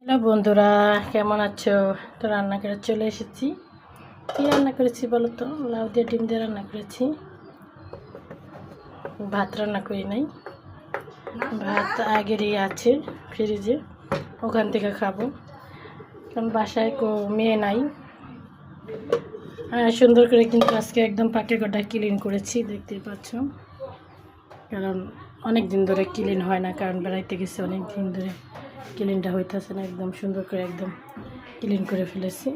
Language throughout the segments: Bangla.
হ্যালো বন্ধুরা, কেমন আছো? তো রান্না করে চলে এসেছি। কী রান্না করেছি বলো তো? লাউ দিয়ে ডিম দিয়ে রান্না করেছি। ভাত রান্না করি নাই, ভাত আগেরই আছে ফ্রিজে, ওখান থেকে খাবো। কারণ বাসায় মেয়ে নাই। সুন্দর করে কিন্তু আজকে একদম পাকের গোটা ক্লিন করেছি, দেখতেই পাচ্ছ। কারণ অনেক দিন ধরে ক্লিন হয় না, কারণ বেড়াইতে গেছে অনেক দিন ধরে ক্লিনটা হইতেছে না। একদম সুন্দর করে একদম ক্লিন করে ফেলেছি।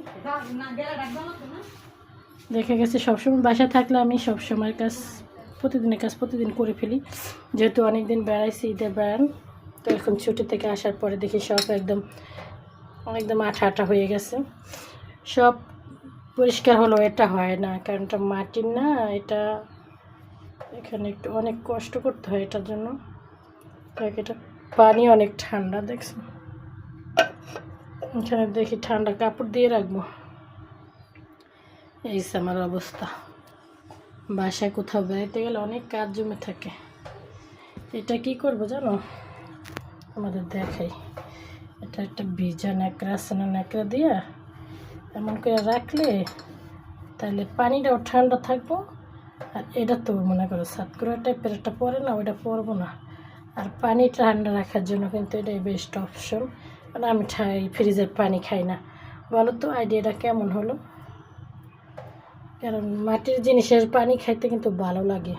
দেখা গেছে সবসময় বাসা থাকলে আমি সবসময় প্রতিদিনের কাজ প্রতিদিন করে ফেলি, যেহেতু অনেক দিন বেড়াইছি, ঈদের বেড়ান। তো এখন ছুটি থেকে আসার পরে দেখি সব একদম আঠা আঠা হয়ে গেছে। সব পরিষ্কার হলো, এটা হয় না, কারণ এটা মাটির না, এটা এখানে একটু অনেক কষ্ট করতে হয় এটার জন্য। এটা পানি অনেক ঠান্ডা, দেখছো? এখানে দেখি ঠান্ডা কাপড় দিয়ে রাখবো। এই আমার অবস্থা। বাসায় কোথাও বেড়াইতে গেলে অনেক কাজ জমে থাকে। এটা কি করবো জানো? আমাদের দেখাই। এটা একটা ভিজা ন্যাকড়া আছে না, ন্যাকড়া দিয়া এমন করে রাখলে তাহলে পানিটাও ঠান্ডা থাকবো। আর এটা তো মনে করো সাতকুড়া টাইপের একটা পরে না, ওইটা পরবো না। আর পানি ঠান্ডা রাখার জন্য কিন্তু এটাই বেস্ট অপশন। মানে আমি ফ্রিজের পানি খাই না। বলো তো আইডিয়াটা কেমন হলো? কারণ মাটির জিনিসের পানি খাইতে কিন্তু ভালো লাগে।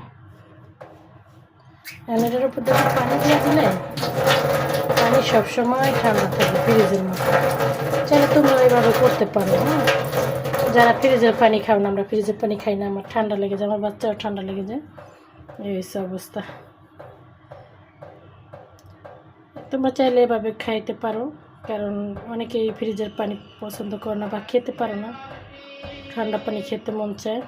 এটার উপর দেখো পানি দিয়ে দিলে পানি সবসময় ঠান্ডা থাকে ফ্রিজের মতো। চাইলে তোমরা এইভাবে করতে পারো। হ্যাঁ, যারা ফ্রিজের পানি খাও না, আমরা ফ্রিজের পানি খাই না, আমার ঠান্ডা লেগে যায়, আমার বাচ্চাও ঠান্ডা লেগে যায়। এই হচ্ছে অবস্থা। তোমরা চাইলে এভাবে খাইতে পারো, কারণ অনেকেই ফ্রিজের পানি পছন্দ করে না বা খেতে পারো না, ঠান্ডা পানি খেতে মন চায়।